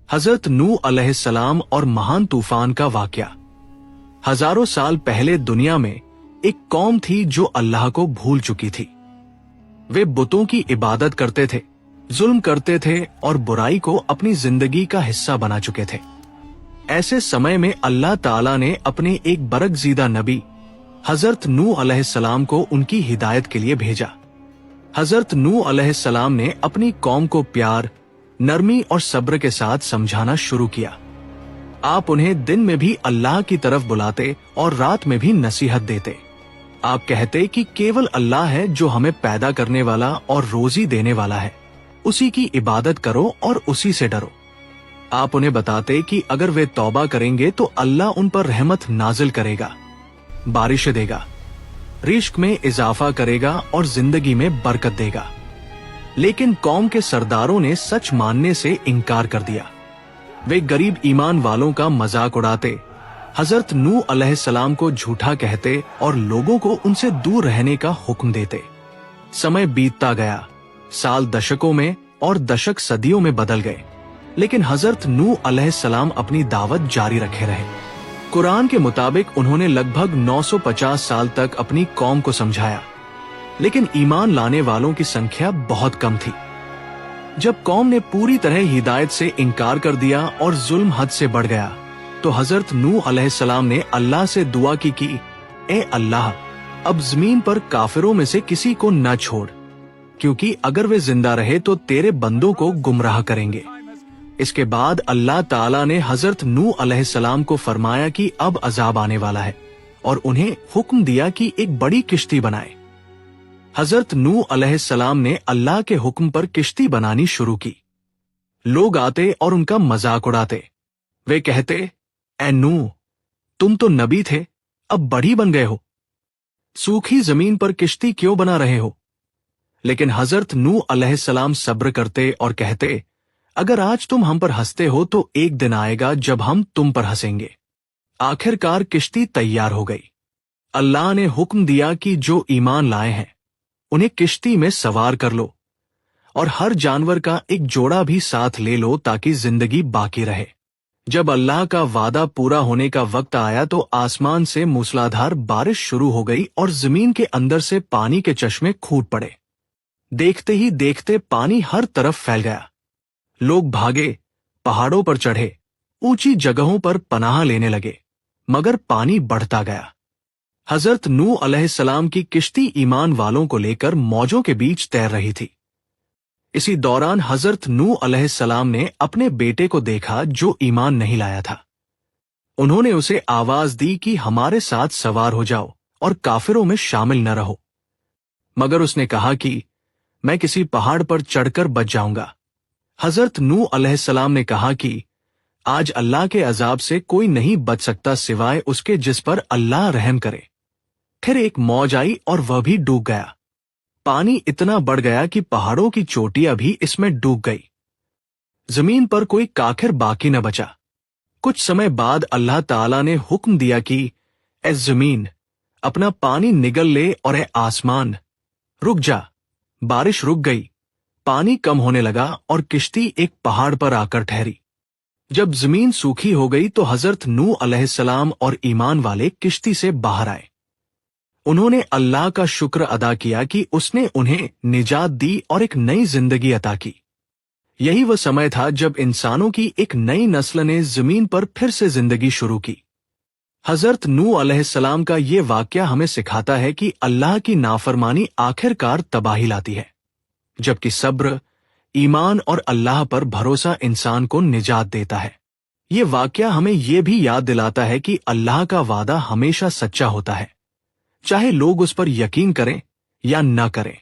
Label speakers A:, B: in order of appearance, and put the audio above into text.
A: हजरत नूह अलैहिस्सलाम और महान तूफान का वाकया। हजारों साल पहले दुनिया में एक कौम थी जो अल्लाह को भूल चुकी थी। वे बुतों की इबादत करते थे, जुल्म करते थे और बुराई को अपनी जिंदगी का हिस्सा बना चुके थे। ऐसे समय में अल्लाह ताला ने अपने एक बरगज़ीदा नबी हजरत नूह अलैहिस्सलाम को उनकी हिदायत के लिए भेजा। हजरत नूह अलैहिस्सलाम ने अपनी कौम को प्यार, नरमी और सब्र के साथ समझाना शुरू किया। आप उन्हें दिन में भी अल्लाह की तरफ बुलाते और रात में भी नसीहत देते। आप कहते कि केवल अल्लाह है जो हमें पैदा करने वाला और रोजी देने वाला है, उसी की इबादत करो और उसी से डरो। आप उन्हें बताते कि अगर वे तौबा करेंगे तो अल्लाह उन पर रहमत नाजिल करेगा, बारिश देगा, रिस्क में इजाफा करेगा और जिंदगी में बरकत देगा। लेकिन कौम के सरदारों ने सच मानने से इनकार कर दिया। वे गरीब ईमान वालों का मजाक उड़ाते, हजरत नूह अलैहिस्सलाम को झूठा कहते और लोगों को उनसे दूर रहने का हुक्म देते। समय बीतता गया, साल दशकों में और दशक सदियों में बदल गए, लेकिन हजरत नूह अलैहिस्सलाम अपनी दावत जारी रखे रहे। कुरान के मुताबिक उन्होंने लगभग 950 साल तक अपनी कौम को समझाया, लेकिन ईमान लाने वालों की संख्या बहुत कम थी। जब कौम ने पूरी तरह हिदायत से इनकार कर दिया और जुल्म हद से बढ़ गया, तो हजरत नूह अलैहिस्सलाम ने अल्लाह से दुआ की, ए अल्लाह, अब जमीन पर काफिरों में से किसी को न छोड़, क्योंकि अगर वे जिंदा रहे तो तेरे बंदों को गुमराह करेंगे। इसके बाद अल्लाह ताला ने हजरत नूह अलैहिस्सलाम को फरमाया कि अब अजाब आने वाला है और उन्हें हुक्म दिया कि एक बड़ी किश्ती बनाए। हजरत नूह अलैहिस्सलाम ने अल्लाह के हुक्म पर किश्ती बनानी शुरू की। लोग आते और उनका मजाक उड़ाते। वे कहते, ए नूह, तुम तो नबी थे, अब बड़ी बन गए हो, सूखी जमीन पर किश्ती क्यों बना रहे हो? लेकिन हजरत नूह अलैहिस्सलाम सब्र करते और कहते, अगर आज तुम हम पर हंसते हो तो एक दिन आएगा जब हम तुम पर हंसेंगे। आखिरकार किश्ती तैयार हो गई। अल्लाह ने हुक्म दिया कि जो ईमान लाए हैं उन्हें किश्ती में सवार कर लो और हर जानवर का एक जोड़ा भी साथ ले लो ताकि जिंदगी बाकी रहे। जब अल्लाह का वादा पूरा होने का वक्त आया तो आसमान से मूसलाधार बारिश शुरू हो गई और जमीन के अंदर से पानी के चश्मे फूट पड़े। देखते ही देखते पानी हर तरफ फैल गया। लोग भागे, पहाड़ों पर चढ़े, ऊंची जगहों पर पनाह लेने लगे, मगर पानी बढ़ता गया। हजरत नूह अलैहिस्सलाम की किश्ती ईमान वालों को लेकर मौजों के बीच तैर रही थी। इसी दौरान हजरत नूह अलैहिस्सलाम ने अपने बेटे को देखा जो ईमान नहीं लाया था। उन्होंने उसे आवाज दी कि हमारे साथ सवार हो जाओ और काफिरों में शामिल न रहो, मगर उसने कहा कि मैं किसी पहाड़ पर चढ़कर बच जाऊंगा। हजरत नूह अलैहिस्सलाम ने कहा कि आज अल्लाह के अजाब से कोई नहीं बच सकता सिवाय उसके जिस पर अल्लाह रहम करे। फिर एक मौज आई और वह भी डूब गया। पानी इतना बढ़ गया कि पहाड़ों की चोटियां भी इसमें डूब गई। जमीन पर कोई काखिर बाकी न बचा। कुछ समय बाद अल्लाह ताला ने हुक्म दिया कि ए जमीन, अपना पानी निगल ले और ए आसमान, रुक जा। बारिश रुक गई, पानी कम होने लगा और किश्ती एक पहाड़ पर आकर ठहरी। जब जमीन सूखी हो गई तो हजरत नूह अलैहिस्सलाम और ईमान वाले किश्ती से बाहर आए। उन्होंने अल्लाह का शुक्र अदा किया कि उसने उन्हें निजात दी और एक नई जिंदगी अता की। यही वह समय था जब इंसानों की एक नई नस्ल ने जमीन पर फिर से जिंदगी शुरू की। हजरत नूह अलैहिस्सलाम का ये वाकया हमें सिखाता है कि अल्लाह की नाफरमानी आखिरकार तबाही लाती है, जबकि सब्र, ईमान और अल्लाह पर भरोसा इंसान को निजात देता है। ये वाकया हमें ये भी याद दिलाता है कि अल्लाह का वादा हमेशा सच्चा होता है, चाहे लोग उस पर यकीन करें या न करें।